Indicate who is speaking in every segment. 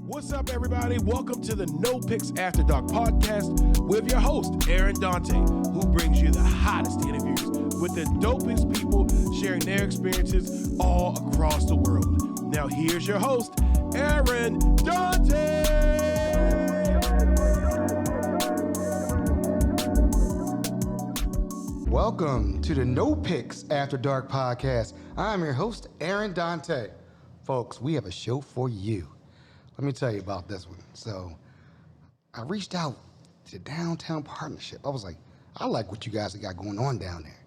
Speaker 1: What's up, everybody? Welcome to the No Picks After Dark podcast with your host, Aaron Dante, who brings you the hottest interviews with the dopest people sharing their experiences all across the world. Now, here's your host, Aaron Dante.
Speaker 2: Welcome to the No Picks After Dark podcast. I'm your host, Aaron Dante. Folks, we have a show for you. Let me tell you about this one. So I reached out to the Downtown Partnership. I was like, I like what you guys have got going on down there.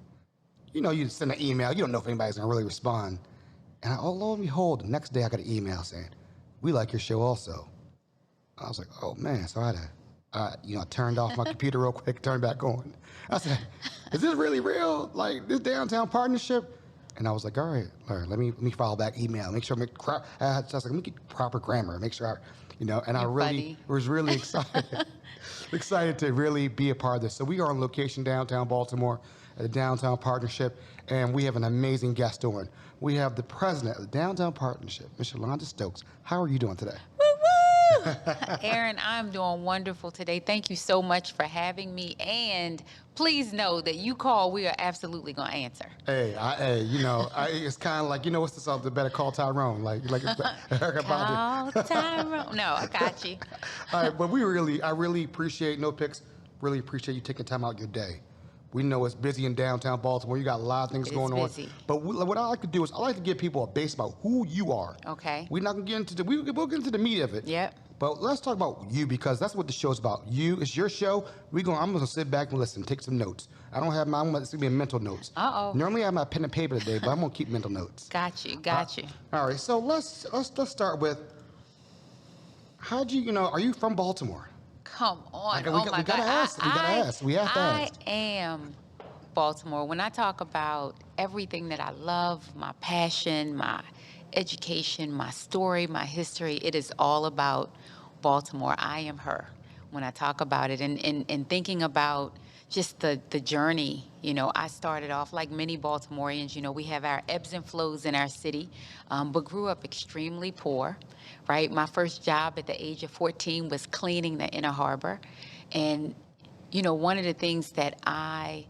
Speaker 2: You know, you send an email, you don't know if anybody's gonna really respond. And lo and behold, the next day I got an email saying, we like your show also. I was like, oh man, so I had to, I turned off my computer real quick, turned back on. I said, is this really real? Like this Downtown Partnership? And I was like, all right, let me file back email, make sure I was like, let me get proper grammar, make sure I was really excited to really be a part of this. So we are on location downtown Baltimore at the Downtown Partnership, and we have an amazing guest on. We have the president of the Downtown Partnership, Ms. Shelonda Stokes. How are you doing today?
Speaker 3: Aaron, I'm doing wonderful today. Thank you so much for having me. And please know that you call, we are absolutely going to answer.
Speaker 2: It's kind of like, what's the song? Better call Tyrone. Like
Speaker 3: call Tyrone. No, I got you.
Speaker 2: All right, but I really appreciate No Picks. Really appreciate you taking time out your day. We know it's busy in downtown Baltimore. You got a lot of things going on. But what I like to do is I like to give people a base about who you are.
Speaker 3: Okay.
Speaker 2: We're not going to get into we'll get into the meat of it.
Speaker 3: Yep.
Speaker 2: But let's talk about you, because that's what the show's about. You, it's your show. I'm going to sit back and listen, take some notes. It's going to be mental notes.
Speaker 3: Uh-oh.
Speaker 2: Normally I have my pen and paper today, but I'm going to keep mental notes.
Speaker 3: Got you.
Speaker 2: All right, so let's start with, are you from Baltimore?
Speaker 3: Come on.
Speaker 2: We got to ask. We have to ask.
Speaker 3: I am Baltimore. When I talk about everything that I love, my passion, my education, my story, my history, it is all about Baltimore. I am her when I talk about it. And thinking about just the journey, I started off like many Baltimoreans. We have our ebbs and flows in our city, but grew up extremely poor, right? My first job at the age of 14 was cleaning the Inner Harbor. And, one of the things that I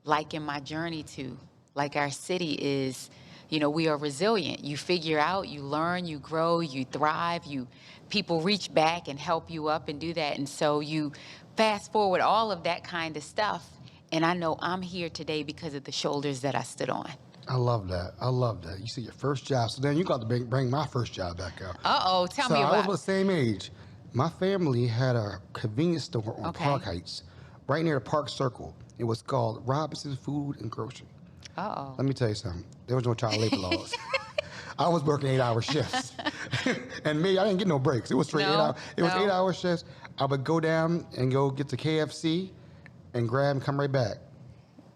Speaker 3: like in my journey to, like our city, is, we are resilient. You figure out, you learn, you grow, you thrive, people reach back and help you up and do that. And so you fast forward all of that kind of stuff, and I know I'm here today because of the shoulders that I stood on.
Speaker 2: I love that. You see your first job, so then you got to bring my first job back out.
Speaker 3: Uh-oh, tell me about it.
Speaker 2: I was the same age. My family had a convenience store on Park Heights, right near the Park Circle. It was called Robinson's Food and Grocery.
Speaker 3: Uh-oh.
Speaker 2: Let me tell you something. There was no child labor laws. I was working 8-hour shifts. And I didn't get no breaks. It was straight 8 hours. It was 8-hour shifts. I would go down and go get to KFC and grab and come right back.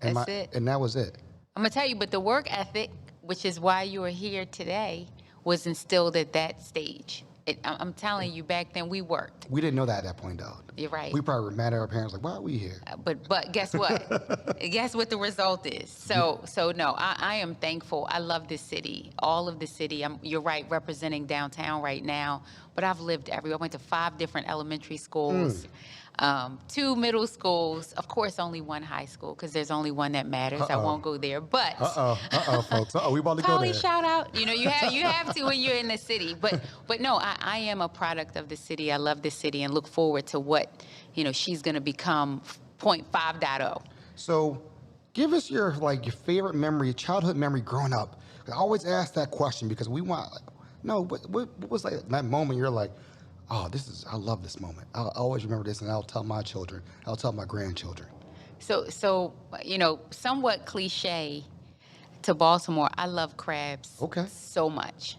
Speaker 2: And
Speaker 3: That's it.
Speaker 2: And that was it.
Speaker 3: I'm going to tell you, but the work ethic, which is why you are here today, was instilled at that stage. I'm telling you, back then we worked.
Speaker 2: We didn't know that at that point, though.
Speaker 3: You're right.
Speaker 2: We probably were mad at our parents, like, why are we here?
Speaker 3: But guess what? Guess what the result is? So no, I am thankful. I love this city, all of the city. You're right, representing downtown right now. But I've lived everywhere. I went to 5 different elementary schools. 2 middle schools, of course, only 1 high school, because there's only one that matters. I won't go there, but
Speaker 2: folks. We about to go there.
Speaker 3: Shout out. You have to when you're in the city. But no, I am a product of the city. I love the city and look forward to what she's going to become 0.5.0.
Speaker 2: So, give us your favorite memory, your childhood memory growing up. I always ask that question because we want. What was that moment you're like, oh, I love this moment. I'll always remember this, and I'll tell my children. I'll tell my grandchildren.
Speaker 3: So somewhat cliche to Baltimore, I love crabs so much.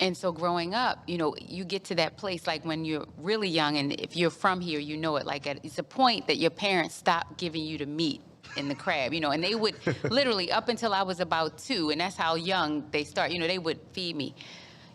Speaker 3: And so growing up, you get to that place, like when you're really young, and if you're from here, you know it, it's a point that your parents stop giving you the meat in the crab, and they would literally, up until I was about 2, and that's how young they start, they would feed me.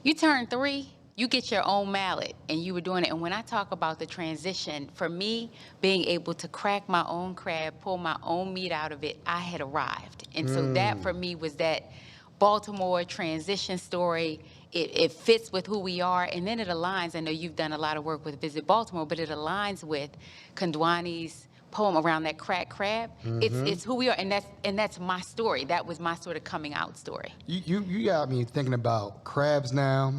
Speaker 3: You turn 3, you get your own mallet, and you were doing it. And when I talk about the transition, for me, being able to crack my own crab, pull my own meat out of it, I had arrived. And so that for me was that Baltimore transition story. it fits with who we are, and then it aligns. I know you've done a lot of work with Visit Baltimore, but it aligns with Kondwani's poem around that cracked crab. It's who we are, and that's my story. That was my sort of coming out story.
Speaker 2: You got me thinking about crabs now,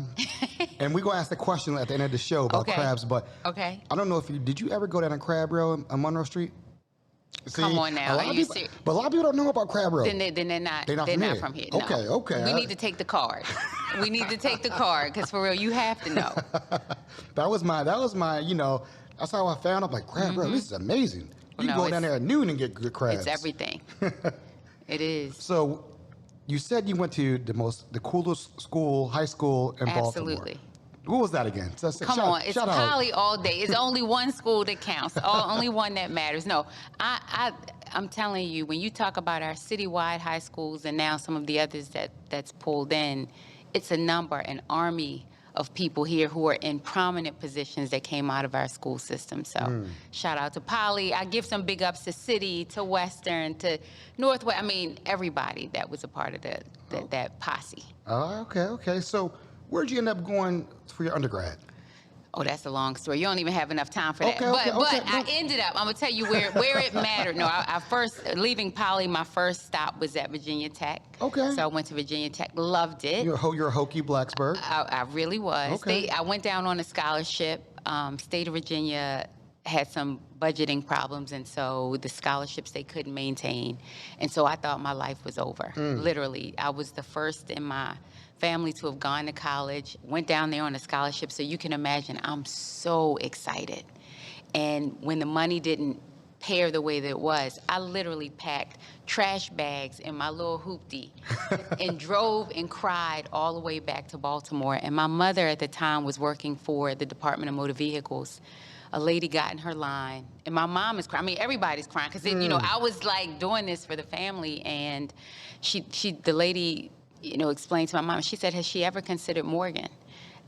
Speaker 2: and we're gonna ask the question at the end of the show about crabs. But
Speaker 3: okay,
Speaker 2: I don't know if did you ever go down a Crab Row on Monroe Street? See,
Speaker 3: come on now,
Speaker 2: but a lot of people don't know about Crab Row.
Speaker 3: Then they're not from here. No.
Speaker 2: Okay.
Speaker 3: We need to take the card. We need to take the card, because for real, you have to know.
Speaker 2: That was my. You know, that's how I found out. Like Crab Row, this is amazing. You can go down there at noon and get good crabs.
Speaker 3: It's everything. It is.
Speaker 2: So, you said you went to the coolest school, high school in Baltimore.
Speaker 3: Absolutely.
Speaker 2: What was that again?
Speaker 3: Come on, it's Poly all day. It's only one school that counts, only one that matters. No, I'm telling you, when you talk about our citywide high schools and now some of the others that's pulled in, it's a number, an army of people here who are in prominent positions that came out of our school system. So shout out to Poly. I give some big ups to City, to Western, to Northwest. I mean, everybody that was a part of that posse.
Speaker 2: Oh, okay. So where'd you end up going for your undergrad?
Speaker 3: Oh, that's a long story. You don't even have enough time for that. But I ended up, I'm going to tell you where it mattered. No, I first, leaving Poly, my first stop was at Virginia Tech. Okay. So I went to Virginia Tech, loved it.
Speaker 2: You're a Hokie Blacksburg?
Speaker 3: I really was.
Speaker 2: Okay.
Speaker 3: I went down on a scholarship. State of Virginia had some budgeting problems, and so the scholarships they couldn't maintain. And so I thought my life was over. Literally, I was the first in my family to have gone to college, went down there on a scholarship, so you can imagine I'm so excited. And when the money didn't pair the way that it was, I literally packed trash bags in my little hoopty and drove and cried all the way back to Baltimore. And my mother at the time was working for the Department of Motor Vehicles. A lady got in her line, and my mom is crying. I mean, everybody's crying, because I was like doing this for the family, and the lady, explained to my mom, she said, has she ever considered Morgan?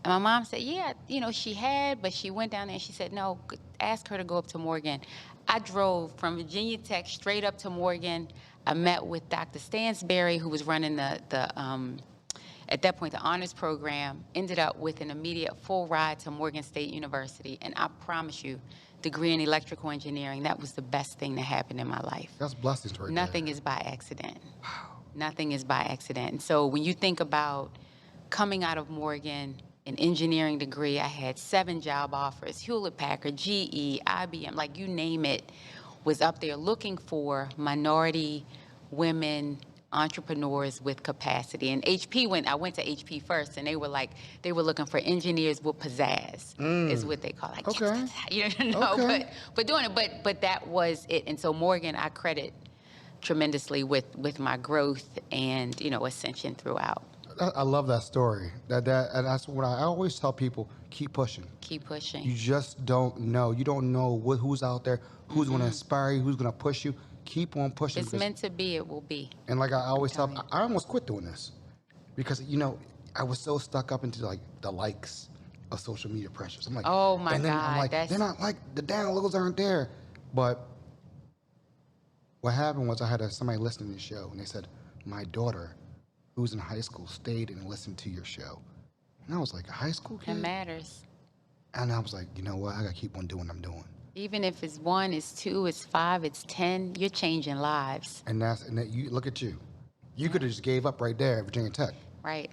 Speaker 3: And my mom said, yeah, she had, but she went down there and she said, no, ask her to go up to Morgan. I drove from Virginia Tech straight up to Morgan. I met with Dr. Stansberry, who was running at that point, the honors program, ended up with an immediate full ride to Morgan State University. And I promise you, degree in electrical engineering, that was the best thing that happened in my life.
Speaker 2: That's blessings right
Speaker 3: Nothing is by accident. Wow. Nothing is by accident. And so when you think about coming out of Morgan, an engineering degree, I had 7 job offers, Hewlett-Packard, GE, IBM, like you name it, was up there looking for minority women entrepreneurs with capacity. And I went to HP first, and they were looking for engineers with pizzazz, is what they call it. Like,
Speaker 2: okay.
Speaker 3: but doing it, but that was it. And so Morgan, I credit tremendously with my growth and, ascension throughout.
Speaker 2: I love that story. And that's what I always tell people, keep pushing.
Speaker 3: Keep pushing.
Speaker 2: You just don't know. You don't know who's out there, who's going to inspire you, who's going to push you. Keep on pushing.
Speaker 3: It's meant to be, it will be.
Speaker 2: And like I always tell, I almost quit doing this because, I was so stuck up into like the likes of social media pressures. I'm like,
Speaker 3: oh my
Speaker 2: and then
Speaker 3: God.
Speaker 2: I'm like, they're not like, the downloads aren't there. But what happened was I had somebody listening to the show, and they said, my daughter, who's in high school, stayed and listened to your show. And I was like, a high school kid?
Speaker 3: It matters.
Speaker 2: And I was like, you know what? I got to keep on doing what I'm doing.
Speaker 3: Even if it's 1, it's 2, it's 5, it's 10, you're changing lives.
Speaker 2: And you look at you. You could have just gave up right there at Virginia Tech.
Speaker 3: Right.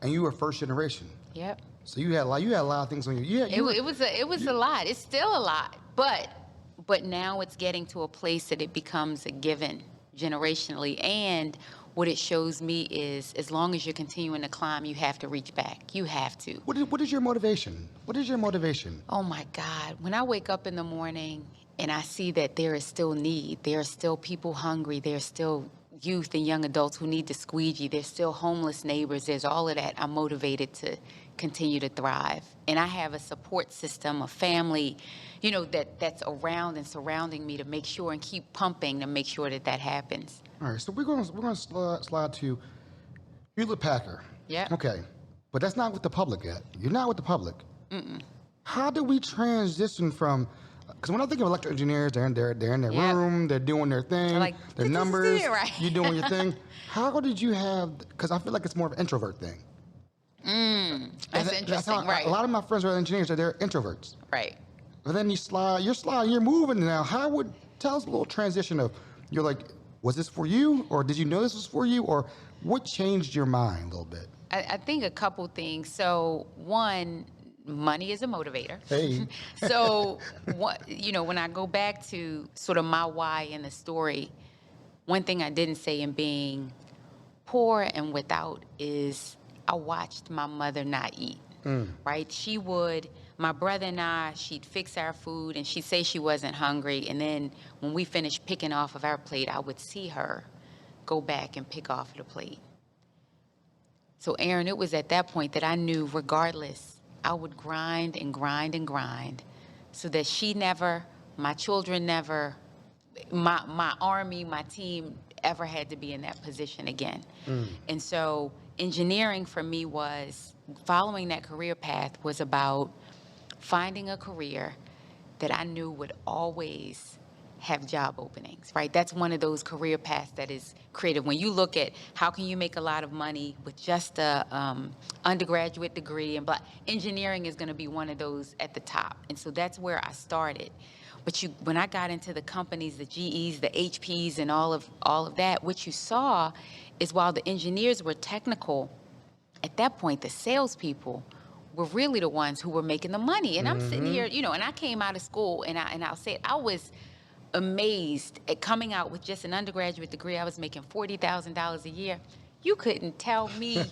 Speaker 3: And you were first generation. Yep.
Speaker 2: So you had a lot of things on you. Yeah.
Speaker 3: It was a lot. It's still a lot. But now it's getting to a place that it becomes a given generationally. And what it shows me is, as long as you're continuing to climb, you have to reach back. You have to.
Speaker 2: What is your motivation? What is your motivation?
Speaker 3: Oh my God. When I wake up in the morning and I see that there is still need, there are still people hungry, there's still youth and young adults who need the squeegee, there's still homeless neighbors, there's all of that, I'm motivated to continue to thrive. And I have a support system, a family, that's around and surrounding me to make sure and keep pumping to make sure that happens.
Speaker 2: All right, so we're going to slide to Hewlett-Packard.
Speaker 3: Yeah.
Speaker 2: Okay, but that's not with the public yet. You're not with the public. How do we transition from? Because when I think of electrical engineers, they're in their room, they're doing their thing, their numbers,
Speaker 3: right.
Speaker 2: you're doing your thing. How did you have? Because I feel like it's more of an introvert thing.
Speaker 3: That's
Speaker 2: That's
Speaker 3: interesting,
Speaker 2: how
Speaker 3: right?
Speaker 2: a lot of my friends who are engineers they're introverts.
Speaker 3: Right.
Speaker 2: But then you're moving now. Tell us a little transition of, you're like, was this for you? Or did you know this was for you? Or what changed your mind a little bit?
Speaker 3: I think a couple things. So one, money is a motivator.
Speaker 2: Hey.
Speaker 3: So when I go back to sort of my why in the story, one thing I didn't say in being poor and without is I watched my mother not eat. Right? My brother and she'd fix our food and she'd say she wasn't hungry. And then when we finished picking off of our plate, I would see her go back and pick off the plate. So Aaron, it was at that point that I knew regardless, I would grind and grind and grind so that she never, my children never, my army, my team ever had to be in that position again. And so engineering for me was, following that career path was about finding a career that I knew would always have job openings, right? That's one of those career paths that is creative. When you look at how can you make a lot of money with just a undergraduate degree, and engineering is going to be one of those at the top. And so that's where I started. But when I got into the companies, the GEs, the HPs, and all of that, what you saw is while the engineers were technical, at that point, the salespeople were really the ones who were making the money. And I'm sitting here, and I came out of school, and I'll say it, I was amazed at coming out with just an undergraduate degree. I was making $40,000 a year. You couldn't tell me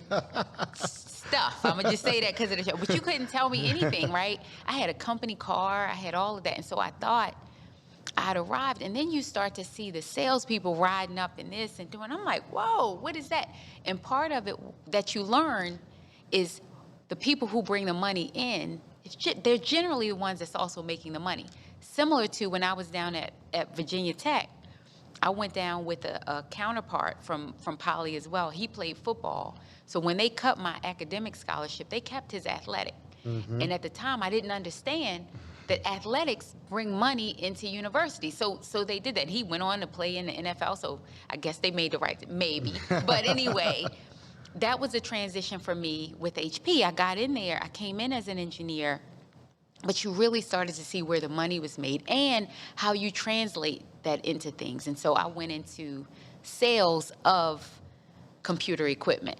Speaker 3: stuff. I'm gonna just say that because of the show. But you couldn't tell me anything, right? I had a company car. I had all of that. And so I thought I'd arrived. And then you start to see the salespeople riding up in this and doing. I'm like, whoa, what is that? And part of it that you learn is the people who bring the money in, they're generally the ones that's also making the money. Similar to when I was down at Virginia Tech, I went down with a counterpart from Poly as well. He played football. So when they cut my academic scholarship, they kept his athletic. And at the time, I didn't understand that athletics bring money into university. So they did that. He went on to play in the NFL, so I guess they made the right, maybe. But anyway, that was a transition for me with HP. I got in there, I came in as an engineer, but you really started to see where the money was made and how you translate that into things. And so I went into sales of computer equipment.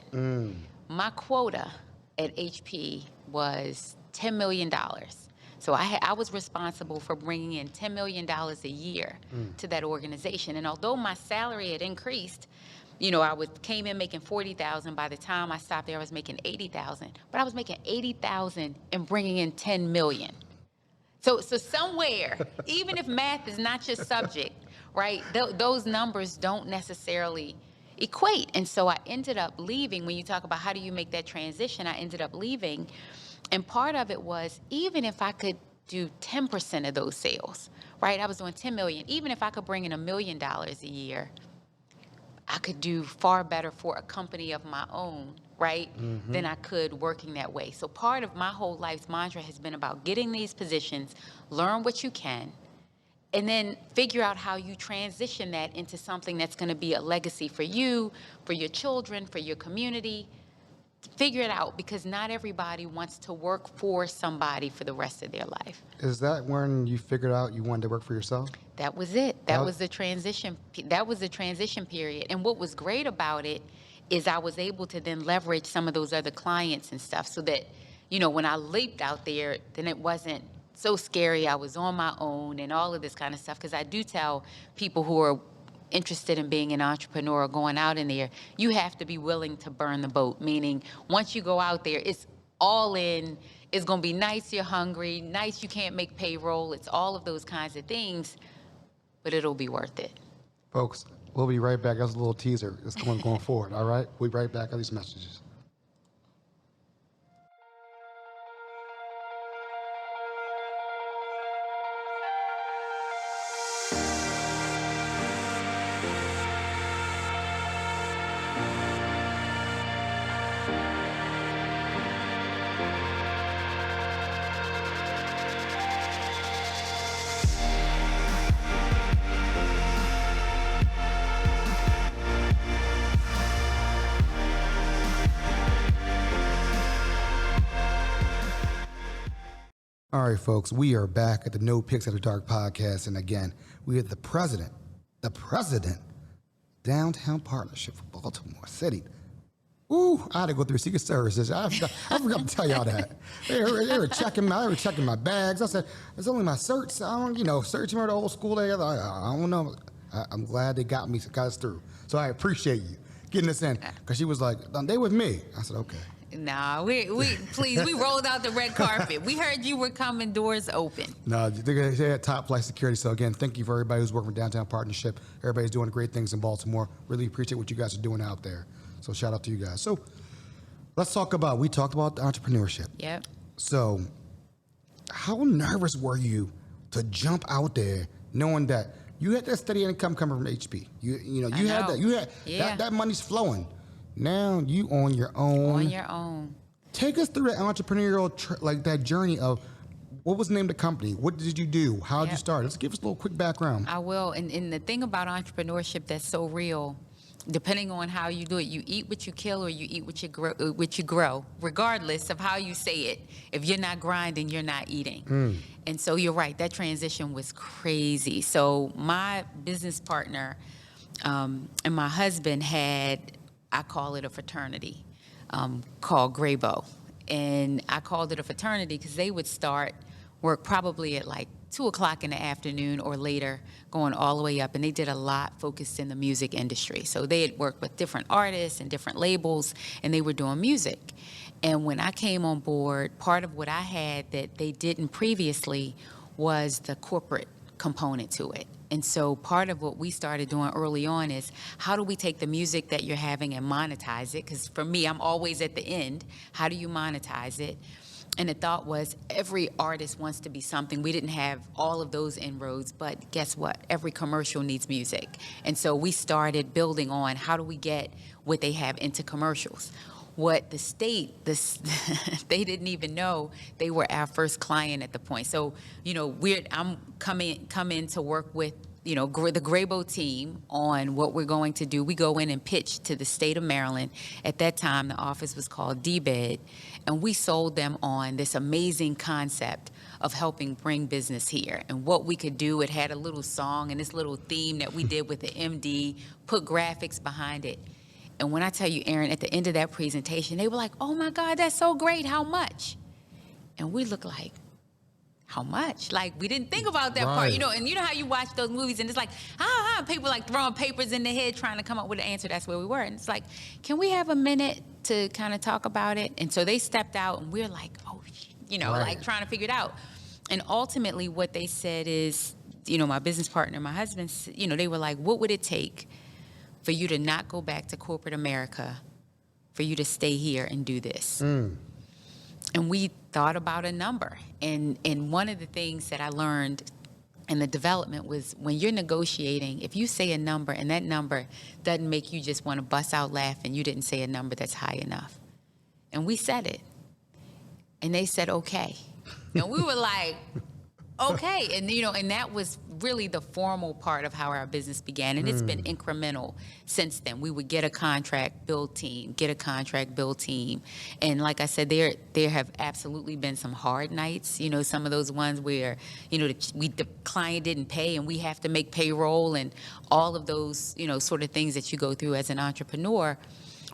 Speaker 3: My quota at HP was $10 million. So I was responsible for bringing in $10 million a year to that organization. And although my salary had increased, I came in making $40,000. By the time I stopped there, I was making $80,000. But I was making $80,000 and bringing in $10 million. So somewhere, even if math is not your subject, right? Those numbers don't necessarily equate. And so I ended up leaving. When you talk about how do you make that transition, I ended up leaving. And part of it was, even if I could do 10% of those sales, right? I was doing $10 million. Even if I could bring in $1 million a year, I could do far better for a company of my own, right, than I could working that way. So part of my whole life's mantra has been about getting these positions, learn what you can, and then figure out how you transition that into something that's going to be a legacy for you, for your children, for your community. Figure it out, because not everybody wants to work for somebody for the rest of their life.
Speaker 2: Is that when you figured out you wanted to work for yourself?
Speaker 3: That was it. That was the transition. That was the transition period. And what was great about it is I was able to then leverage some of those other clients and stuff, so that, when I leaped out there, then it wasn't so scary. I was on my own and all of this kind of stuff. Because I do tell people who are interested in being an entrepreneur or going out in there, you have to be willing to burn the boat. Meaning, once you go out there, it's all in. It's going to be nice you're hungry, nice you can't make payroll. It's all of those kinds of things, but it'll be worth it.
Speaker 2: Folks, we'll be right back. That was a little teaser. It's going forward, all right? We'll be right back on these messages. All right, folks, we are back at the No Picks After Dark podcast. And again, we have the president, Downtown Partnership of Baltimore City. Ooh, I had to go through Secret Services. I forgot to tell y'all that. They were checking my bags. I said, it's only my certs. I don't, certs, remember the old school days? I don't know. I'm glad they got us through. So I appreciate you getting us in. Because she was like, they with me. I said, okay.
Speaker 3: Nah, we rolled out the red carpet. We heard you were coming, doors open.
Speaker 2: No, they had top flight security. So again, thank you for everybody who's working with Downtown Partnership. Everybody's doing great things in Baltimore. Really appreciate what you guys are doing out there. So shout out to you guys. So we talked about entrepreneurship.
Speaker 3: Yep.
Speaker 2: So how nervous were you to jump out there knowing that you had that steady income coming from HP? You had that money's flowing. Now you on your own. Take us through that entrepreneurial that journey of what was the name of the company? What did you do? How did you start? Let's give us a little quick background.
Speaker 3: I will. And the thing about entrepreneurship that's so real, depending on how you do it, you eat what you kill or you eat what you grow, regardless of how you say it. If you're not grinding, you're not eating. And so you're right, that transition was crazy. So my business partner and my husband had, I call it a fraternity called Graybo. And I called it a fraternity because they would start work probably at like 2 o'clock in the afternoon or later, going all the way up. And they did a lot focused in the music industry. So they had worked with different artists and different labels, and they were doing music. And when I came on board, part of what I had that they didn't previously was the corporate component to it. And so part of what we started doing early on is how do we take the music that you're having and monetize it? Because for me, I'm always at the end. How do you monetize it? And the thought was every artist wants to be something. We didn't have all of those inroads, but guess what? Every commercial needs music. And so we started building on how do we get what they have into commercials. What the state, they didn't even know they were our first client at the point. So, I'm coming to work with, the Graybo team on what we're going to do. We go in and pitch to the state of Maryland. At that time, the office was called DBED, and we sold them on this amazing concept of helping bring business here and what we could do. It had a little song and this little theme that we did with the MD, put graphics behind it. And when I tell you, Aaron, at the end of that presentation, they were like, oh my God, that's so great, how much? And we look like, how much? Like, we didn't think about that part, and you know how you watch those movies and it's like, people like throwing papers in their head trying to come up with an answer. That's where we were. And it's like, can we have a minute to kind of talk about it? And so they stepped out and we're like, like trying to figure it out. And ultimately what they said is, my business partner, my husband, they were like, what would it take for you to not go back to corporate America, for you to stay here and do this? And we thought about a number. And one of the things that I learned in the development was when you're negotiating, if you say a number and that number doesn't make you just want to bust out laughing, you didn't say a number that's high enough. And we said it. And they said, okay. And we were like, okay. And, and that was really the formal part of how our business began. And it's been incremental since then. We would get a contract, build team, And like I said, there have absolutely been some hard nights, some of those ones where, the client didn't pay and we have to make payroll and all of those, sort of things that you go through as an entrepreneur.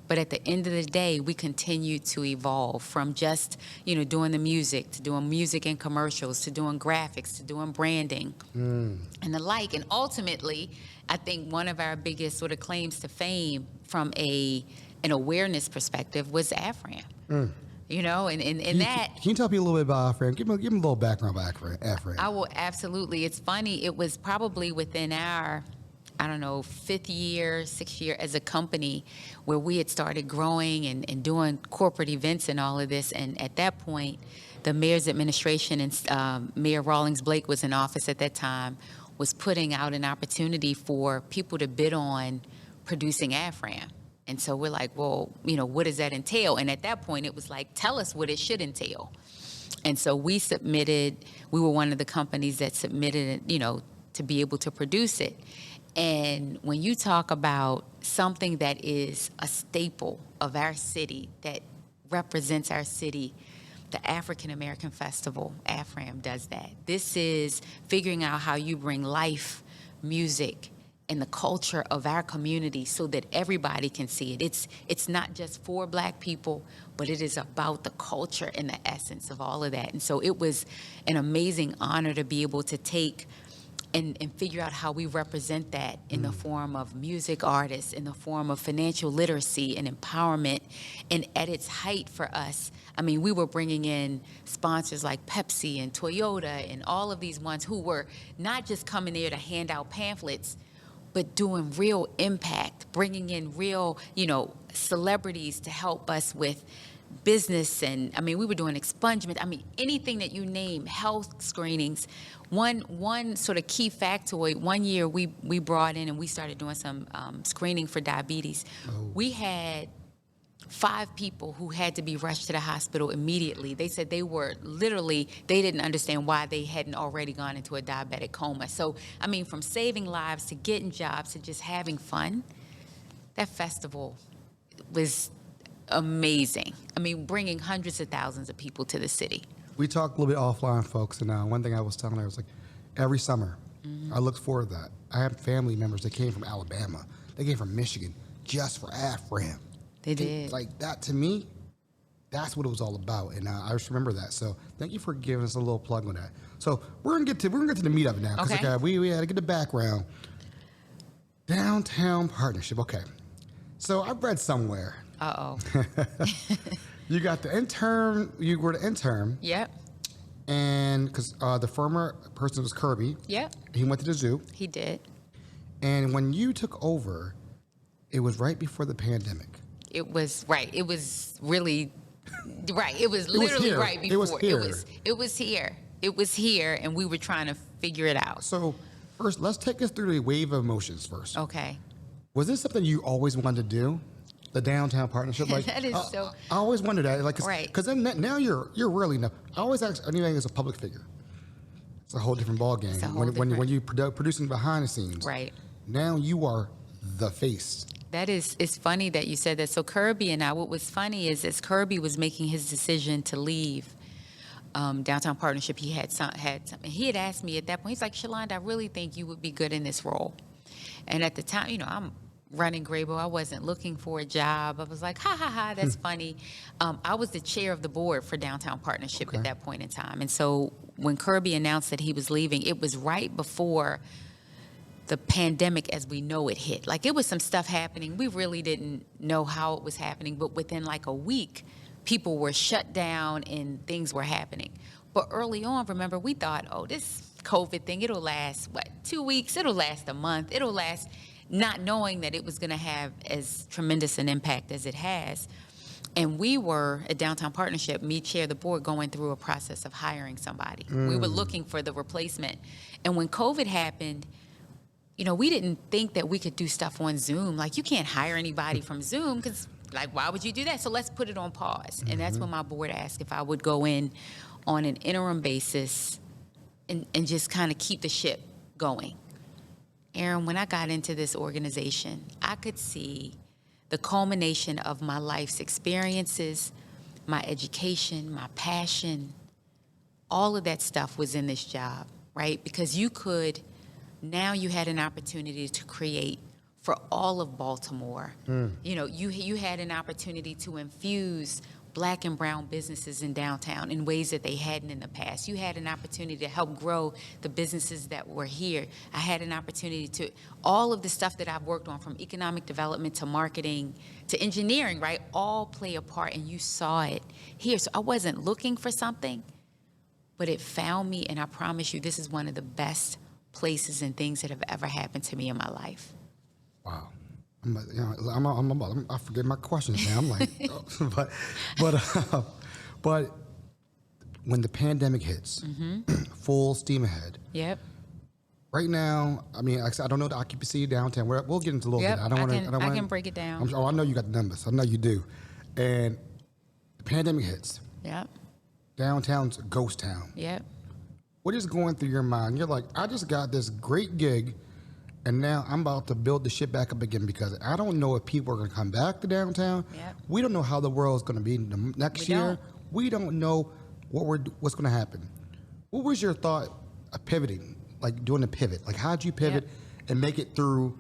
Speaker 3: But at the end of the day, we continue to evolve from just, doing the music to doing music and commercials to doing graphics to doing branding and the like. And ultimately, I think one of our biggest sort of claims to fame from an awareness perspective was AFRAM. And that...
Speaker 2: Can you tell me a little bit about AFRAM? Give me a little background about AFRAM.
Speaker 3: I will, absolutely. It's funny. It was probably within our... 5th year, 6th year as a company where we had started growing and doing corporate events and all of this. And at that point, the mayor's administration and Mayor Rawlings Blake was in office at that time, was putting out an opportunity for people to bid on producing AFRAM. And so we're like, well, what does that entail? And at that point, it was like, tell us what it should entail. And so we were one of the companies that submitted, to be able to produce it. And when you talk about something that is a staple of our city, that represents our city, the African American Festival, AFRAM, does that. This is figuring out how you bring life, music, and the culture of our community so that everybody can see it. It's not just for Black people, but it is about the culture and the essence of all of that. And so it was an amazing honor to be able to take and figure out how we represent that in the form of music artists, in the form of financial literacy and empowerment. And at its height for us, I mean, we were bringing in sponsors like Pepsi and Toyota and all of these ones who were not just coming there to hand out pamphlets, but doing real impact, bringing in real, celebrities to help us with business. And I mean, we were doing expungement. I mean, anything that you name, health screenings. One sort of key factoid, one year we brought in and we started doing some screening for diabetes. Oh. We had 5 people who had to be rushed to the hospital immediately. They said they didn't understand why they hadn't already gone into a diabetic coma. So, I mean, from saving lives to getting jobs to just having fun, that festival was amazing. I mean, bringing hundreds of thousands of people to the city.
Speaker 2: We talked a little bit offline, folks, and one thing I was telling her was like, every summer, I look forward to that. I have family members that came from Alabama, they came from Michigan just for AFRAM.
Speaker 3: They did.
Speaker 2: Like that, to me, that's what it was all about, and I just remember that. So thank you for giving us a little plug on that. So we're gonna get to the meat of it now, because
Speaker 3: okay.
Speaker 2: we had to get the background. Downtown Partnership. Okay, so I've read somewhere. You got the intern. You were the intern.
Speaker 3: Yep.
Speaker 2: And because the former person was Kirby.
Speaker 3: Yep.
Speaker 2: He went to the zoo.
Speaker 3: He did.
Speaker 2: And when you took over, it was right before the pandemic.
Speaker 3: It was right. It was really right. It was literally right before.
Speaker 2: It was here.
Speaker 3: It was here. It was here, and we were trying to figure it out.
Speaker 2: So first, let's take us through the wave of emotions first.
Speaker 3: Okay.
Speaker 2: Was this something you always wanted to do? The Downtown Partnership, like
Speaker 3: that is so.
Speaker 2: I always wondered that, like,
Speaker 3: right?
Speaker 2: Because then now you're really enough. I always ask anything as a public figure. It's a whole different ball game when you producing behind the scenes.
Speaker 3: Right.
Speaker 2: Now you are the face.
Speaker 3: It's funny that you said that. So Kirby and I, what was funny is as Kirby was making his decision to leave Downtown Partnership, he had something. He had asked me at that point. He's like, Shelonda, I really think you would be good in this role. And at the time, I'm running Graybo. I wasn't looking for a job. I was like, ha, that's funny. I was the chair of the board for Downtown Partnership at that point in time. And so when Kirby announced that he was leaving, it was right before the pandemic as we know it hit. Like, it was some stuff happening. We really didn't know how it was happening, but within like a week, people were shut down and things were happening. But early on, remember, we thought, this COVID thing, it'll last, 2 weeks? It'll last a month. It'll last, not knowing that it was going to have as tremendous an impact as it has. And we were, at Downtown Partnership, me, chair of the board, going through a process of hiring somebody. We were looking for the replacement. And when COVID happened, we didn't think that we could do stuff on Zoom. Like, you can't hire anybody from Zoom because, like, why would you do that? So let's put it on pause. And that's when my board asked if I would go in on an interim basis and just kind of keep the ship going. Aaron, when I got into this organization, I could see the culmination of my life's experiences, my education, my passion, all of that stuff was in this job, right? Because now you had an opportunity to create for all of Baltimore. You had an opportunity to infuse Black and brown businesses in downtown in ways that they hadn't in the past. You had an opportunity to help grow the businesses that were here. I had an opportunity to, all of the stuff that I've worked on, from economic development to marketing to engineering, right, all play a part, and you saw it here. So I wasn't looking for something, but it found me, and I promise you, this is one of the best places and things that have ever happened to me in my life.
Speaker 2: Wow. I forget my questions now. I'm like, but when the pandemic hits, full steam ahead.
Speaker 3: Yep.
Speaker 2: Right now, I mean, I don't know the occupancy downtown. We'll get into a little bit.
Speaker 3: I can break it down.
Speaker 2: I know you got the numbers. I know you do. And the pandemic hits.
Speaker 3: Yep.
Speaker 2: Downtown's a ghost town.
Speaker 3: Yep. What
Speaker 2: is going through your mind? You're like, I just got this great gig, and now I'm about to build the shit back up again because I don't know if people are going to come back to downtown.
Speaker 3: Yep.
Speaker 2: We don't know how the world's going to be next year. We don't know what's going to happen. What was your thought of pivoting, like doing a pivot? Like, how'd you pivot and make it through?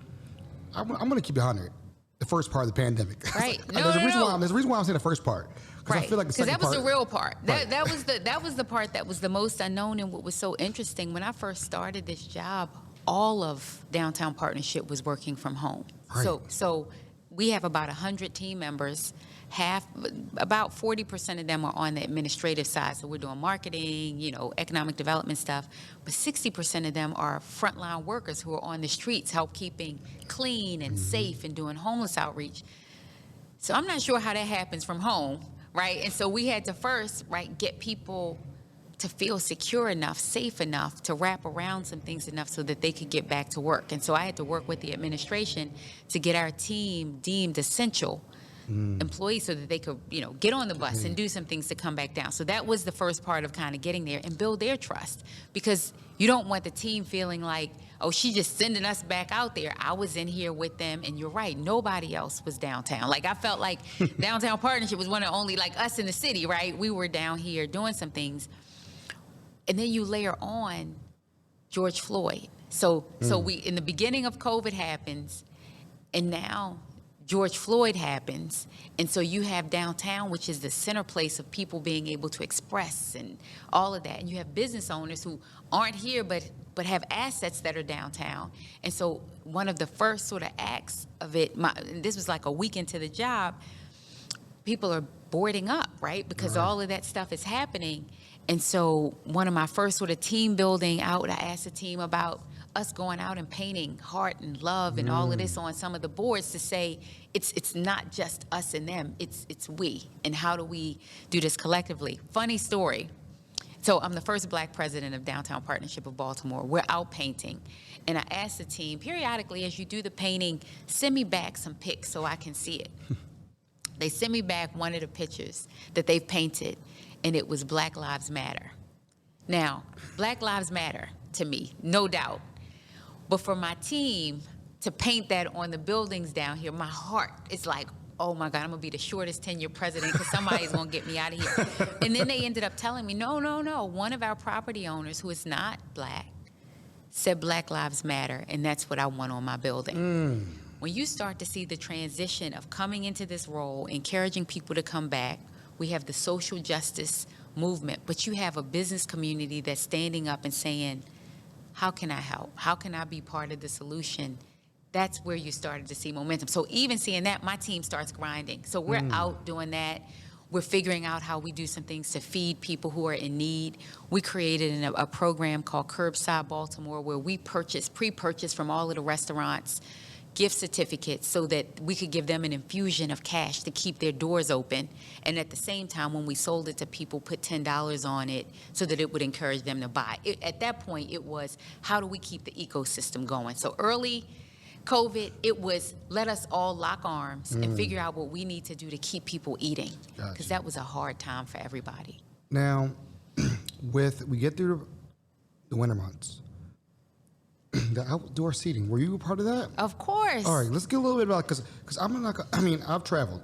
Speaker 2: I'm going to keep it 100. The first part of the pandemic.
Speaker 3: Right.
Speaker 2: There's a reason why I'm saying the first part.
Speaker 3: Right.
Speaker 2: I feel like the second
Speaker 3: that was
Speaker 2: part,
Speaker 3: the real part.
Speaker 2: Right.
Speaker 3: That was the part that was the most unknown. And what was so interesting, when I first started this job, all of Downtown Partnership was working from home.
Speaker 2: Right.
Speaker 3: So we have about 100 team members. About 40% of them are on the administrative side. So we're doing marketing, economic development stuff. But 60% of them are frontline workers who are on the streets, help keeping clean and safe and doing homeless outreach. So I'm not sure how that happens from home, right? And so we had to first, right, get people to feel secure enough, safe enough to wrap around some things enough so that they could get back to work. And so I had to work with the administration to get our team deemed essential employees so that they could, get on the bus and do some things to come back down. So that was the first part of kind of getting there and build their trust, because you don't want the team feeling like, oh, she's just sending us back out there. I was in here with them, and you're right, nobody else was downtown. Like, I felt like Downtown Partnership was one of only, like, us in the city, right? We were down here doing some things. And then you layer on George Floyd. So we, in the beginning of COVID happens, and now George Floyd happens, and so you have downtown, which is the center place of people being able to express and all of that. And you have business owners who aren't here but have assets that are downtown. And so one of the first sort of acts of it, this was like a week into the job, people are boarding up, right? Because all of that stuff is happening. And so one of my first sort of team building out, I asked the team about us going out and painting heart and love and all of this on some of the boards to say it's not just us and them, it's we, and how do we do this collectively? Funny story. So I'm the first Black president of Downtown Partnership of Baltimore. We're out painting, and I asked the team, periodically as you do the painting, send me back some pics so I can see it. They sent me back one of the pictures that they've painted, and it was Black Lives Matter. Now, Black Lives Matter to me, no doubt. But for my team to paint that on the buildings down here, my heart is like, oh my God, I'm gonna be the shortest tenured president because somebody's gonna get me out of here. And then they ended up telling me, no. One of our property owners who is not Black said Black Lives Matter, and that's what I want on my building. When you start to see the transition of coming into this role, encouraging people to come back, we have the social justice movement, but you have a business community that's standing up and saying, how can I help? How can I be part of the solution? That's where you started to see momentum. So even seeing that, my team starts grinding. So we're out doing that. We're figuring out how we do some things to feed people who are in need. We created a program called Curbside Baltimore, where we pre-purchase from all of the restaurants gift certificates so that we could give them an infusion of cash to keep their doors open. And at the same time, when we sold it to people, put $10 on it so that it would encourage them to buy. At that point, it was, how do we keep the ecosystem going? So early COVID, it was, let us all lock arms and figure out what we need to do to keep people eating. Because that was a hard time for everybody.
Speaker 2: Now, we get through the winter months, the outdoor seating, were you a part of that?
Speaker 3: Of course.
Speaker 2: All right, let's get a little bit about, because I've traveled,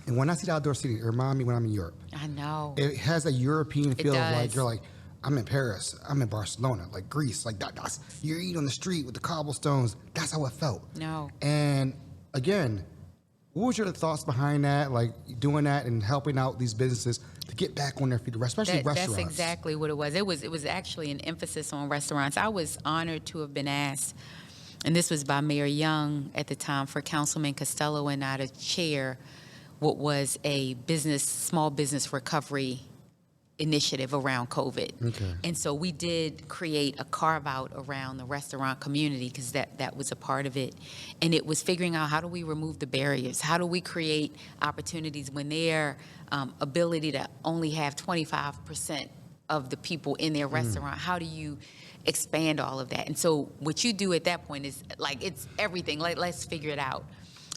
Speaker 2: and when I see the outdoor seating, it reminds me when I'm in Europe.
Speaker 3: I know.
Speaker 2: It has a European feel of, like,
Speaker 3: does.
Speaker 2: you're like, I'm in Paris, I'm in Barcelona, like Greece, like that's, you're eating on the street with the cobblestones. That's how it felt.
Speaker 3: No.
Speaker 2: And again, what was your thoughts behind that, like doing that and helping out these businesses to get back on their feet, especially restaurants? That's
Speaker 3: exactly what it was. It was actually an emphasis on restaurants. I was honored to have been asked, and this was by Mayor Young at the time, for Councilman Costello and I to chair what was a small business recovery initiative around COVID.
Speaker 2: Okay.
Speaker 3: And so we did create a carve out around the restaurant community, because that was a part of it. And it was figuring out, how do we remove the barriers? How do we create opportunities when their ability to only have 25% of the people in their restaurant? How do you expand all of that? And so what you do at that point is, like, it's everything. Like, let's figure it out.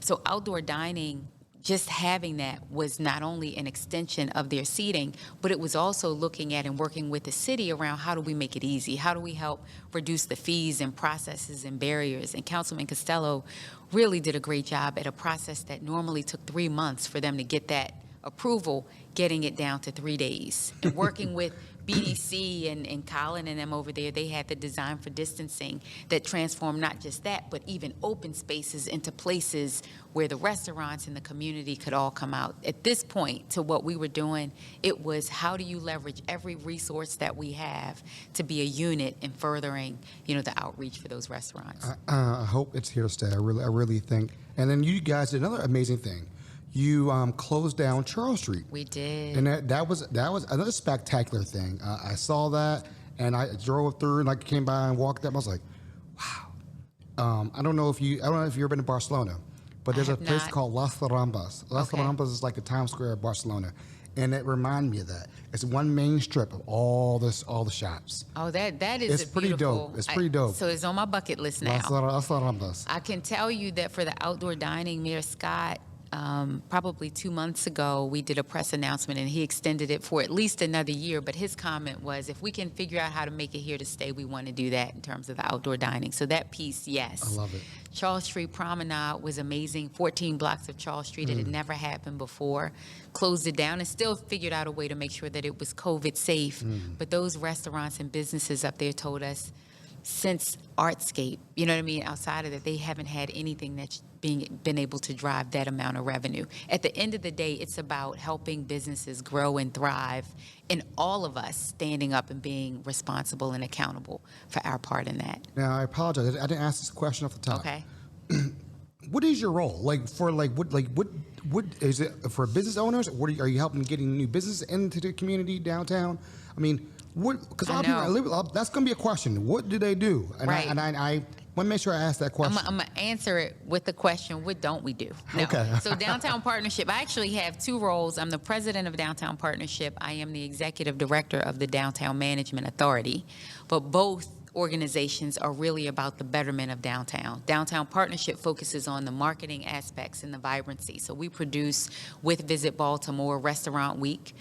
Speaker 3: So outdoor dining, just having that was not only an extension of their seating, but it was also looking at and working with the city around, how do we make it easy? How do we help reduce the fees and processes and barriers? And Councilman Costello really did a great job at a process that normally took 3 months for them to get that approval, getting it down to 3 days. And working with BDC and Colin and them over there, they had the design for distancing that transformed not just that, but even open spaces into places where the restaurants and the community could all come out. At this point, to what we were doing, it was how do you leverage every resource that we have to be a unit in furthering, the outreach for those restaurants.
Speaker 2: I hope it's here to stay. I really think. And then you guys did another amazing thing. You closed down Charles Street.
Speaker 3: We did.
Speaker 2: And that was another spectacular thing. I saw that, and I drove through, and I came by and walked up. I was like, wow. I don't know if you've ever been to Barcelona, but there's a place called Las Ramblas. Las Ramblas is like the Times Square of Barcelona, and it reminded me of that. It's one main strip of all the shops.
Speaker 3: Oh, that is
Speaker 2: pretty
Speaker 3: beautiful.
Speaker 2: dope. It's pretty dope.
Speaker 3: So it's on my bucket list now.
Speaker 2: Las Ramblas.
Speaker 3: I can tell you that for the outdoor dining, Mayor Scott, probably 2 months ago, we did a press announcement, and he extended it for at least another year. But his comment was, if we can figure out how to make it here to stay, we want to do that in terms of the outdoor dining. So that piece, yes.
Speaker 2: I love it.
Speaker 3: Charles Street Promenade was amazing. 14 blocks of Charles Street. It had never happened before. Closed it down and still figured out a way to make sure that it was COVID safe. But those restaurants and businesses up there told us, since Artscape, outside of that, they haven't had anything that's been able to drive that amount of revenue. At the end of the day, it's about helping businesses grow and thrive, and all of us standing up and being responsible and accountable for our part in that.
Speaker 2: Now, I apologize. I didn't ask this question off the top.
Speaker 3: Okay.
Speaker 2: What is your role? What is it for business owners? Are you helping getting new business into the community downtown? I mean, because a lot of people, that's going to be a question. What do they do? And
Speaker 3: right.
Speaker 2: I want to make sure I ask that question.
Speaker 3: I'm going to answer it with the question, what don't we do? No.
Speaker 2: Okay.
Speaker 3: So Downtown Partnership, I actually have two roles. I'm the president of Downtown Partnership. I am the executive director of the Downtown Management Authority. But both organizations are really about the betterment of downtown. Downtown Partnership focuses on the marketing aspects and the vibrancy. So we produce with Visit Baltimore Restaurant Week.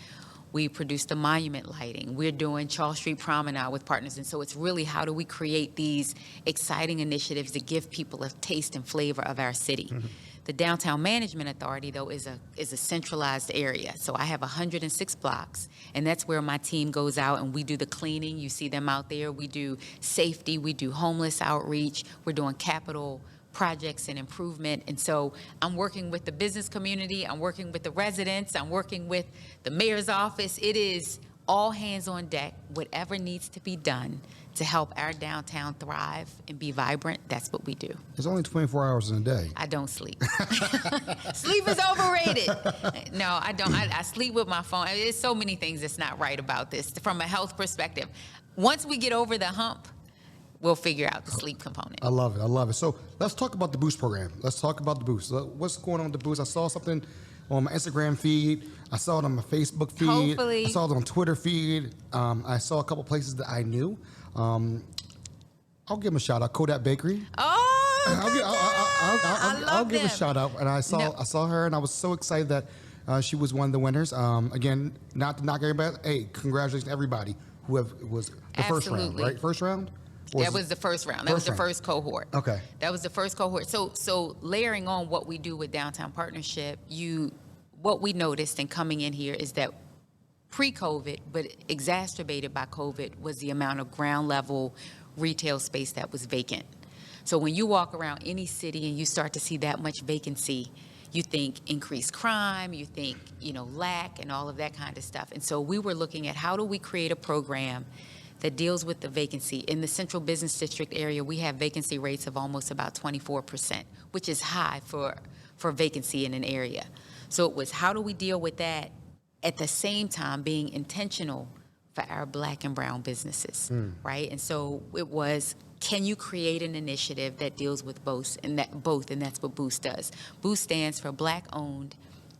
Speaker 3: We produce the monument lighting. We're doing Charles Street Promenade with partners. And so it's really how do we create these exciting initiatives that give people a taste and flavor of our city. Mm-hmm. The Downtown Management Authority, though, is a centralized area. So I have 106 blocks, and that's where my team goes out and we do the cleaning. You see them out there. We do safety. We do homeless outreach. We're doing capital projects and improvement. And so I'm working with the business community. I'm working with the residents. I'm working with the mayor's office. It is all hands on deck. Whatever needs to be done to help our downtown thrive and be vibrant, that's what we do.
Speaker 2: There's only 24 hours in a day.
Speaker 3: I don't sleep. Sleep is overrated. No, I don't. I sleep with my phone. There's so many things that's not right about this from a health perspective. Once we get over the hump, we'll figure out the sleep component.
Speaker 2: I love it. So let's talk about the Boost program. Let's talk about the Boost. What's going on with the Boost? I saw something on my Instagram feed. I saw it on my Facebook feed.
Speaker 3: Hopefully.
Speaker 2: I saw it on Twitter feed. I saw a couple places that I knew. I'll give them a shout out. Kodak Bakery.
Speaker 3: Oh,
Speaker 2: I'll give a shout out. And I saw her, and I was so excited that she was one of the winners. Again, not to knock everybody. Hey, congratulations to everybody who was the first round, right? First round.
Speaker 3: That was the first round. That was the first cohort.
Speaker 2: Okay.
Speaker 3: That was the first cohort. So layering on what we do with Downtown Partnership, what we noticed in coming in here is that pre-COVID, but exacerbated by COVID, was the amount of ground level retail space that was vacant. So when you walk around any city and you start to see that much vacancy, you think increased crime, you think, lack and all of that kind of stuff. And so we were looking at how do we create a program that deals with the vacancy. In the Central Business District area, we have vacancy rates of almost about 24%, which is high for vacancy in an area. So it was how do we deal with that at the same time being intentional for our Black and brown businesses, right? And so it was, can you create an initiative that deals with both, and that's what Boost does. Boost stands for Black Owned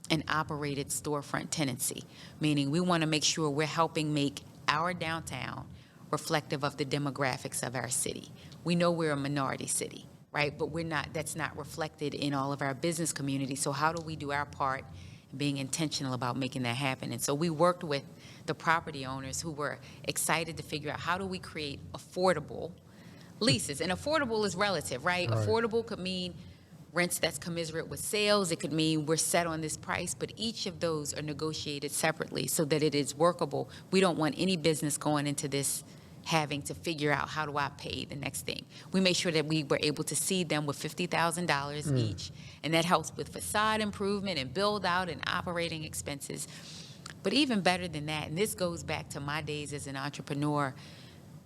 Speaker 3: and Operated Storefront Tenancy, meaning we want to make sure we're helping make our downtown reflective of the demographics of our city. We know we're a minority city, right? But that's not reflected in all of our business community. So how do we do our part in being intentional about making that happen? And so we worked with the property owners who were excited to figure out how do we create affordable leases. And affordable is relative, right? Affordable could mean rents that's commensurate with sales. It could mean we're set on this price, but each of those are negotiated separately so that it is workable. We don't want any business going into this having to figure out, how do I pay the next thing? We made sure that we were able to seed them with $50,000 each, and that helps with facade improvement and build out and operating expenses. But even better than that, and this goes back to my days as an entrepreneur,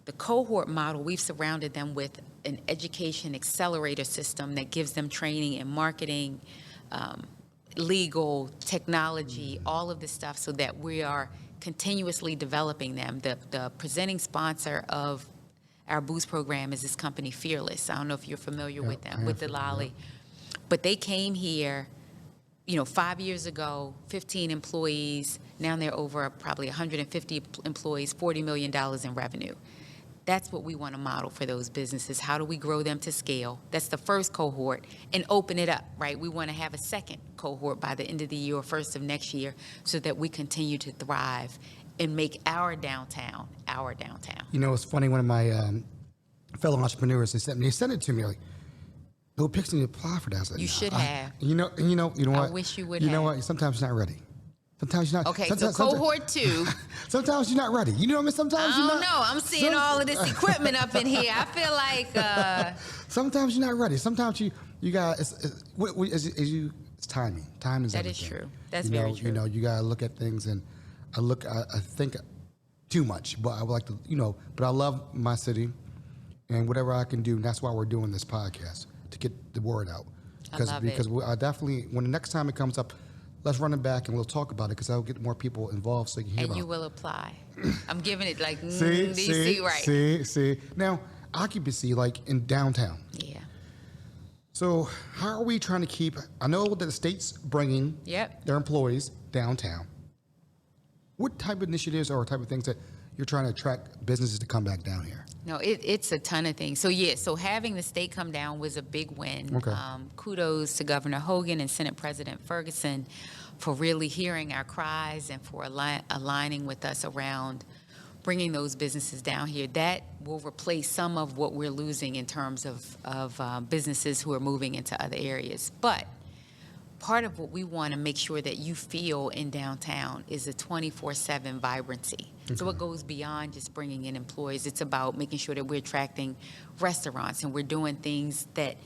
Speaker 3: the cohort model, we've surrounded them with an education accelerator system that gives them training in marketing, legal, technology, all of this stuff, so that we are continuously developing them. The presenting sponsor of our Boost program is this company, Fearless. I don't know if you're familiar with them, with Delali. But they came here, 5 years ago, 15 employees. Now they're over probably 150 employees, $40 million in revenue. That's what we want to model for those businesses. How do we grow them to scale? That's the first cohort, and open it up, right? We want to have a second cohort by the end of the year or first of next year, so that we continue to thrive and make our downtown our downtown.
Speaker 2: It's funny, one of my fellow entrepreneurs, they sent it to me like, no picks need to apply for that. I said,
Speaker 3: you should have.
Speaker 2: You know what?
Speaker 3: I wish you would have.
Speaker 2: You know what? Sometimes you're not ready. Sometimes you're not.
Speaker 3: Okay, so cohort 2.
Speaker 2: Sometimes you're not ready. You know what I mean? Sometimes you're not.
Speaker 3: I don't know. I'm seeing all of this equipment up in here. I feel like.
Speaker 2: Sometimes you're not ready. Sometimes you got it's timing. Time is everything.
Speaker 3: That is true. That's very true.
Speaker 2: You gotta look at things, and I think too much, but I would like to, but I love my city, and whatever I can do. And that's why we're doing this podcast, to get the word out. Because I definitely, when the next time it comes up, let's run it back and we'll talk about it, because I'll get more people involved so you can hear about it.
Speaker 3: And you will apply. I'm giving it like DC, right?
Speaker 2: See. Now, occupancy, like in downtown.
Speaker 3: Yeah.
Speaker 2: So how are we trying to keep, I know that the state's bringing their employees downtown. What type of initiatives or type of things that you're trying to attract businesses to come back down here?
Speaker 3: No, it's a ton of things. So having the state come down was a big win.
Speaker 2: Okay.
Speaker 3: Kudos to Governor Hogan and Senate President Ferguson for really hearing our cries and for aligning with us around bringing those businesses down here. That will replace some of what we're losing in terms of businesses who are moving into other areas. But part of what we want to make sure that you feel in downtown is a 24/7 vibrancy. Okay. So it goes beyond just bringing in employees. It's about making sure that we're attracting restaurants and we're doing things that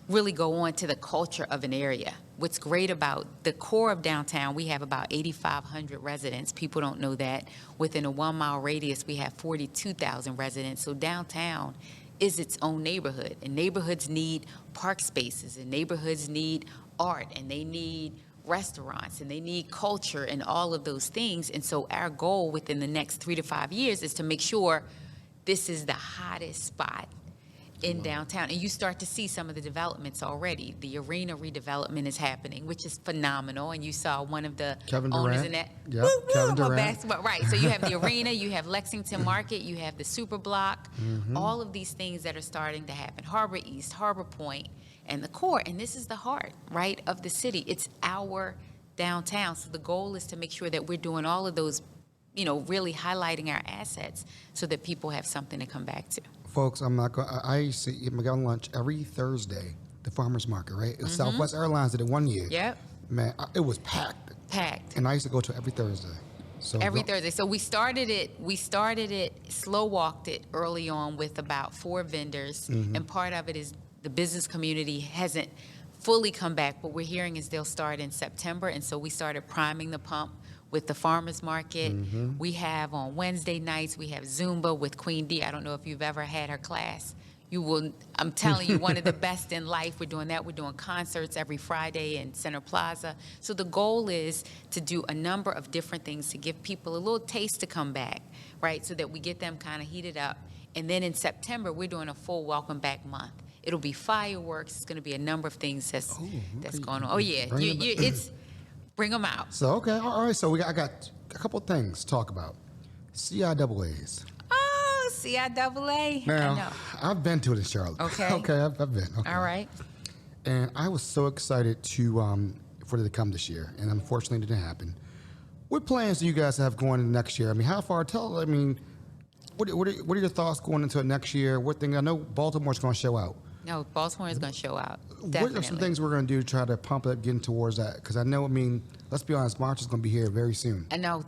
Speaker 3: really go on to the culture of an area. What's great about the core of downtown, we have about 8,500 residents. People don't know that. Within a 1-mile radius, we have 42,000 residents. So downtown is its own neighborhood, and neighborhoods need park spaces, and neighborhoods need art, and they need restaurants, and they need culture and all of those things. And so our goal within the next 3 to 5 years is to make sure this is the hottest spot in downtown. And you start to see some of the developments already. The arena redevelopment is happening, which is phenomenal. And you saw one of the owners in that.
Speaker 2: Yep, Kevin Durant.
Speaker 3: Basketball. Right. So you have the arena, you have Lexington Market, you have the Super Block, all of these things that are starting to happen. Harbor East, Harbor Point, and the core. And this is the heart, right, of the city. It's our downtown. So the goal is to make sure that we're doing all of those, really highlighting our assets so that people have something to come back to.
Speaker 2: Folks, I used to eat my lunch every Thursday, the farmer's market, right? It was Southwest Airlines did it one year.
Speaker 3: Yep.
Speaker 2: Man, it was packed. And I used to go to every Thursday. Every
Speaker 3: Thursday. So we started it, slow walked it early on with about 4 vendors. And part of it is the business community hasn't fully come back. What we're hearing is they'll start in September. And so we started priming the pump with the farmers market. We have on Wednesday nights, we have Zumba with Queen D. I don't know if you've ever had her class. You will, I'm telling you, one of the best in life. We're doing that. We're doing concerts every Friday in Center Plaza. So the goal is to do a number of different things to give people a little taste to come back, right? So that we get them kind of heated up. And then in September, we're doing a full welcome back month. It'll be fireworks. It's going to be a number of things that's going on. Oh, yeah. Bring them out.
Speaker 2: So, okay. All right. So I got a couple of things to talk about. CIAAs.
Speaker 3: Oh, CIAA.
Speaker 2: Now,
Speaker 3: I know.
Speaker 2: I've been to it in Charlotte.
Speaker 3: Okay.
Speaker 2: Okay, I've been. Okay.
Speaker 3: All right.
Speaker 2: And I was so excited for it to come this year, and unfortunately it didn't happen. What plans do you guys have going into next year? I mean, how far? What are your thoughts going into next year? What thing? I know Baltimore's going to show out.
Speaker 3: No, Baltimore is going to show out.
Speaker 2: What
Speaker 3: Definitely.
Speaker 2: are some things we're going to do to try to pump up getting towards that? Because I know, let's be honest, March is going to be here very soon.
Speaker 3: I know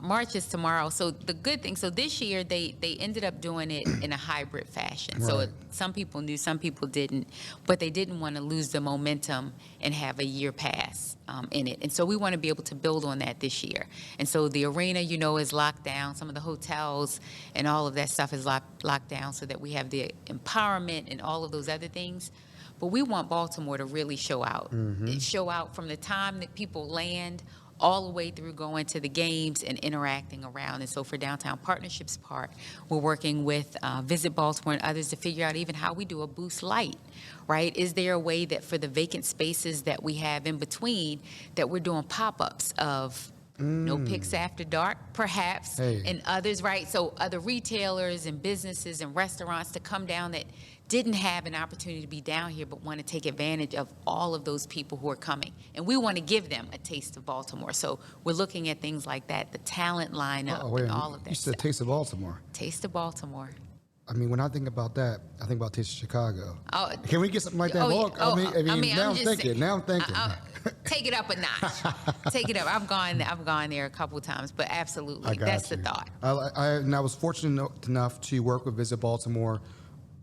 Speaker 3: March is tomorrow. So the good thing, so this year they ended up doing it in a hybrid fashion.
Speaker 2: Right.
Speaker 3: So some people knew, some people didn't, but they didn't want to lose the momentum and have a year pass in it. And so we want to be able to build on that this year. And so the arena, is locked down. Some of the hotels and all of that stuff is locked down so that we have the empowerment and all of those other things. But we want Baltimore to really show out. Show out from the time that people land all the way through going to the games and interacting around. And so for Downtown Partnership's part, we're working with Visit Baltimore and others to figure out even how we do a Boost Light, right? Is there a way that for the vacant spaces that we have in between that we're doing pop-ups of No Picks After Dark, perhaps, and others, right? So other retailers and businesses and restaurants to come down that didn't have an opportunity to be down here but want to take advantage of all of those people who are coming. And we want to give them a taste of Baltimore. So we're looking at things like that, the talent lineup, and all of that.
Speaker 2: You said Taste of Baltimore.
Speaker 3: Taste of Baltimore.
Speaker 2: When I think about that, I think about Taste of Chicago.
Speaker 3: Oh,
Speaker 2: can we get something like that? Now I'm thinking.
Speaker 3: Take it up a notch. Take it up. I've gone there a couple of times, but absolutely, that's the thought.
Speaker 2: I was fortunate enough to work with Visit Baltimore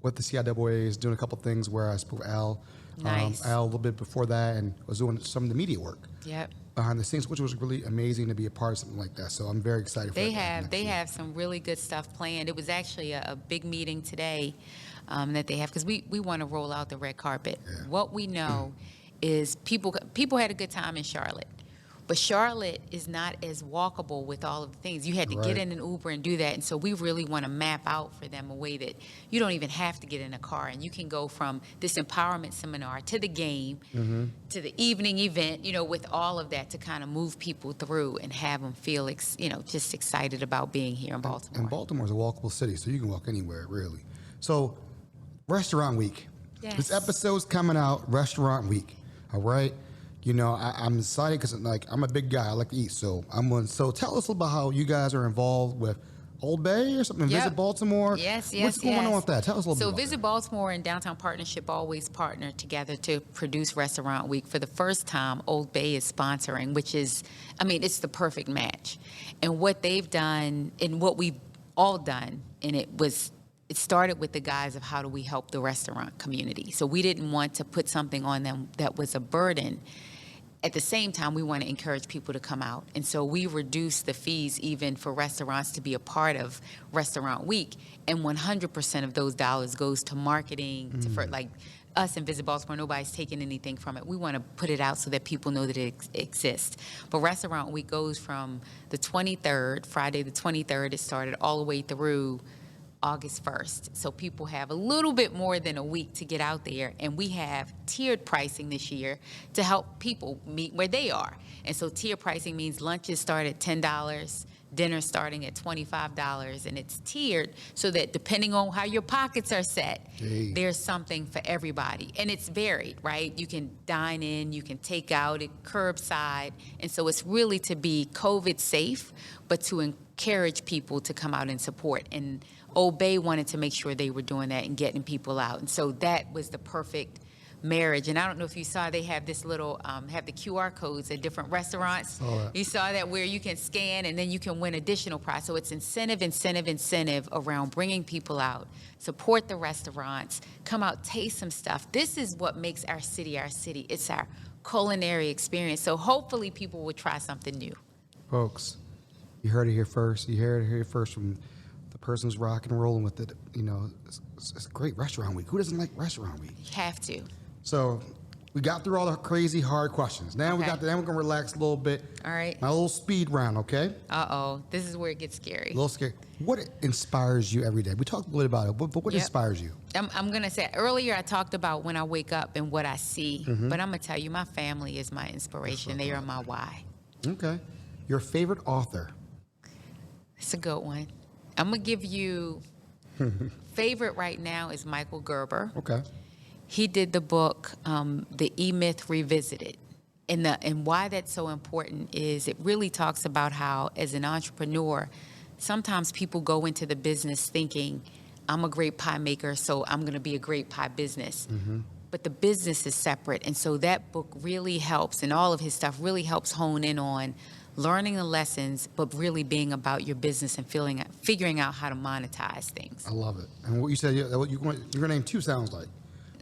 Speaker 2: with the CIAAs, doing a couple of things where I spoke with Al.
Speaker 3: Nice.
Speaker 2: Al a little bit before that, and was doing some of the media work.
Speaker 3: Yep.
Speaker 2: Behind the scenes, which was really amazing to be a part of something like that. So I'm very excited for that.
Speaker 3: They have some really good stuff planned. It was actually a big meeting today that they have, because we want to roll out the red carpet.
Speaker 2: Yeah.
Speaker 3: What we know is people had a good time in Charlotte. But Charlotte is not as walkable with all of the things. You had to get in an Uber and do that. And so we really want to map out for them a way that you don't even have to get in a car. And you can go from this empowerment seminar to the game, to the evening event, with all of that to kind of move people through and have them feel, just excited about being here in Baltimore.
Speaker 2: And Baltimore's a walkable city, so you can walk anywhere, really. So, Restaurant Week.
Speaker 3: Yes.
Speaker 2: This episode's coming out, Restaurant Week, all right? I'm excited because I'm a big guy. I like to eat. So So tell us about how you guys are involved with Old Bay or something.
Speaker 3: Yep.
Speaker 2: Visit Baltimore.
Speaker 3: Yes.
Speaker 2: What's going on with that? Tell us a little bit.
Speaker 3: So Visit Baltimore and Downtown Partnership always partner together to produce Restaurant Week. For the first time, Old Bay is sponsoring, which is, it's the perfect match. And what they've done and what we've all done, and it started with the guise of how do we help the restaurant community. So we didn't want to put something on them that was a burden. At the same time, we want to encourage people to come out. And so we reduce the fees even for restaurants to be a part of Restaurant Week. And 100% of those dollars goes to marketing, for us and Visit Baltimore. Nobody's taking anything from it. We want to put it out so that people know that it exists. But Restaurant Week goes from the 23rd, Friday the 23rd, it started all the way through August 1st. So people have a little bit more than a week to get out there. And we have tiered pricing this year to help people meet where they are. And so tier pricing means lunches start at $10, dinner starting at $25, and it's tiered so that depending on how your pockets are set, there's something for everybody. And it's varied, right? You can dine in, you can take out, curbside. And so it's really to be COVID safe, but to encourage people to come out and support. And Old Bay wanted to make sure they were doing that and getting people out. And so that was the perfect marriage. And I don't know if you saw, they have this little, have the QR codes at different restaurants. You saw that, where you can scan and then you can win additional prize. So it's incentive around bringing people out, support the restaurants, come out, taste some stuff. This is what makes our city our city. It's our culinary experience. So hopefully people will try something new.
Speaker 2: Folks, you heard it here first. You heard it here first from the person who's rocking and rolling with it. It's a great Restaurant Week. Who doesn't like Restaurant Week?
Speaker 3: You have to.
Speaker 2: So we got through all the crazy hard questions. Now we're gonna relax a little bit.
Speaker 3: All right.
Speaker 2: My little speed round, okay?
Speaker 3: Uh-oh. This is where it gets scary.
Speaker 2: A little scary. What inspires you every day? We talked a little bit about it, but what inspires you?
Speaker 3: I'm going to say, earlier I talked about when I wake up and what I see, but I'm going to tell you, my family is my inspiration. They are my why.
Speaker 2: Okay. Your favorite author?
Speaker 3: It's a good one. I'm going to give you, favorite right now is Michael Gerber.
Speaker 2: Okay.
Speaker 3: He did the book, The E-Myth Revisited. And why that's so important is it really talks about how, as an entrepreneur, sometimes people go into the business thinking, I'm a great pie maker, so I'm going to be a great pie business. But the business is separate. And so that book really helps, and all of his stuff really helps hone in on learning the lessons, but really being about your business and figuring out how to monetize things.
Speaker 2: I love it. And what you said, your name too sounds like.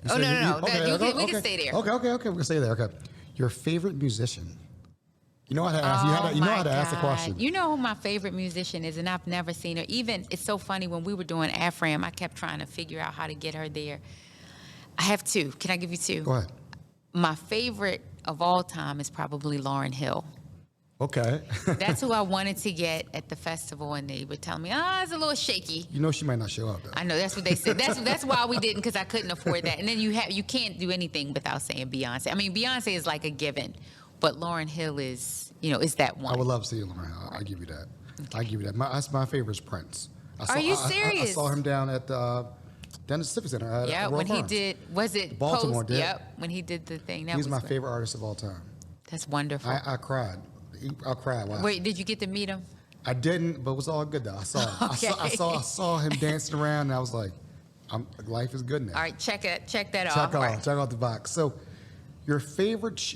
Speaker 3: Oh, no. We can stay there.
Speaker 2: Okay. We can stay there. Okay. Your favorite musician? You know how to ask. You know how to ask the question.
Speaker 3: You know who my favorite musician is, and I've never seen her. Even it's so funny when we were doing AFRAM, I kept trying to figure out how to get her there. I have two. Can I give you two?
Speaker 2: Go ahead.
Speaker 3: My favorite of all time is probably Lauryn Hill.
Speaker 2: Okay.
Speaker 3: That's who I wanted to get at the festival, and they were telling me, it's a little shaky.
Speaker 2: You know she might not show up, though.
Speaker 3: I know, that's what they said. That's why we didn't, because I couldn't afford that. And then you can't do anything without saying Beyonce. I mean, Beyonce is like a given, but Lauryn Hill is that one.
Speaker 2: I would love to see Lauryn Hill. I give you that. Okay. I give you that. My favorite is Prince.
Speaker 3: Are you serious?
Speaker 2: I saw him down at the Civic Center.
Speaker 3: Yeah, when he did, was it
Speaker 2: Baltimore?
Speaker 3: Post? Yep, when he did the thing.
Speaker 2: He's my favorite artist of all time.
Speaker 3: That's wonderful.
Speaker 2: I cried. I cried. Wow.
Speaker 3: Wait, did you get to meet him?
Speaker 2: I didn't, but it was all good though. I saw him.
Speaker 3: Okay.
Speaker 2: I saw him dancing around, and I was like, life is good now.
Speaker 3: All right, check that off.
Speaker 2: Check out the box. So, your favorite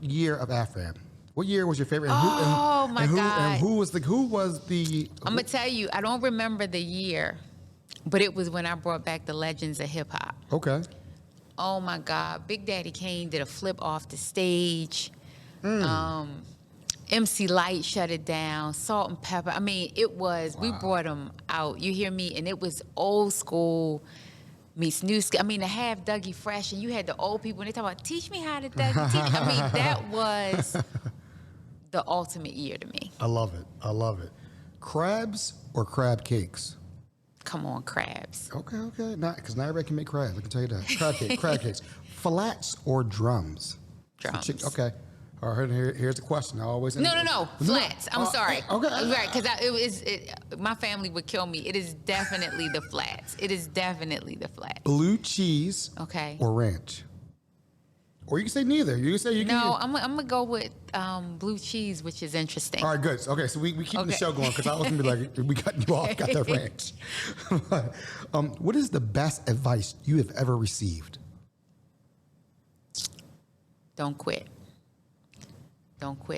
Speaker 2: year of AFRAM? What year was your favorite? And
Speaker 3: God!
Speaker 2: And who was the?
Speaker 3: I'm gonna tell you, I don't remember the year, but it was when I brought back the Legends of Hip Hop.
Speaker 2: Okay.
Speaker 3: Oh my God! Big Daddy Kane did a flip off the stage. MC Light shut it down. Salt and Pepper. I mean, it was. Wow. We brought them out. You hear me? And it was old school meets new school. I mean, to have Dougie Fresh, and you had the old people, and they talk about, teach me how to Dougie teach. I mean, that was the ultimate year to me.
Speaker 2: I love it. Crabs or crab cakes?
Speaker 3: Come on, crabs.
Speaker 2: Okay. Because not everybody can make crabs. I can tell you that. Crab cakes. Flats or drums?
Speaker 3: Drums.
Speaker 2: Okay. All right, here's the question. I always
Speaker 3: no flats. I'm sorry.
Speaker 2: Okay.
Speaker 3: Right, because my family would kill me. It is definitely the flats.
Speaker 2: Blue cheese.
Speaker 3: Okay.
Speaker 2: Or ranch. Or you can say neither. You can say
Speaker 3: No, I'm gonna go with blue cheese, which is interesting.
Speaker 2: All right, good. Okay, so we keep the show going because I was gonna be like, we got you off, got that ranch. What is the best advice you have ever received?
Speaker 3: Don't quit.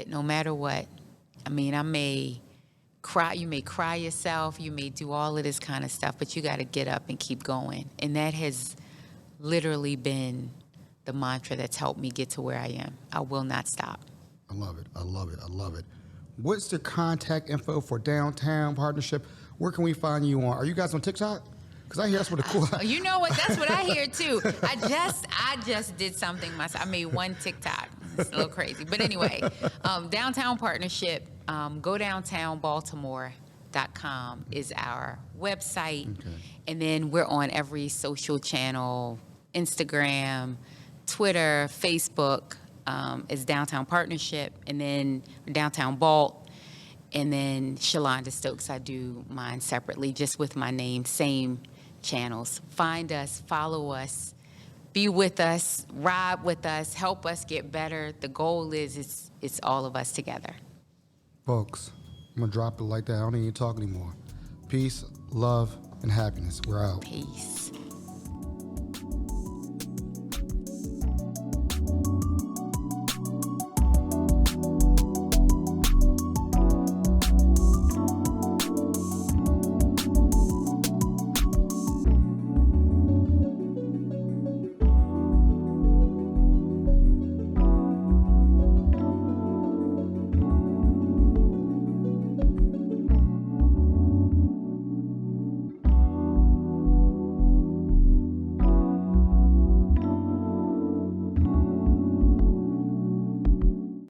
Speaker 3: No matter what. I mean, I may cry. You may cry yourself. You may do all of this kind of stuff, but you got to get up and keep going. And that has literally been the mantra that's helped me get to where I am. I will not stop.
Speaker 2: I love it. What's the contact info for Downtown Partnership? Where can we find you on? Are you guys on TikTok? Because I hear that's what the cool.
Speaker 3: You know what? That's what I hear too. I just did something myself. I made one TikTok. It's a little crazy, but anyway, Downtown Partnership. Go downtownbaltimore.com is our website, and then we're on every social channel: Instagram, Twitter, Facebook. Is Downtown Partnership, and then Downtown Balt. And then Shelonda Stokes, I do mine separately, just with my name, same channels. Find us, follow us, be with us, ride with us, help us get better. The goal is it's all of us together.
Speaker 2: Folks, I'm going to drop it like that. I don't need to talk anymore. Peace, love, and happiness. We're out.
Speaker 3: Peace.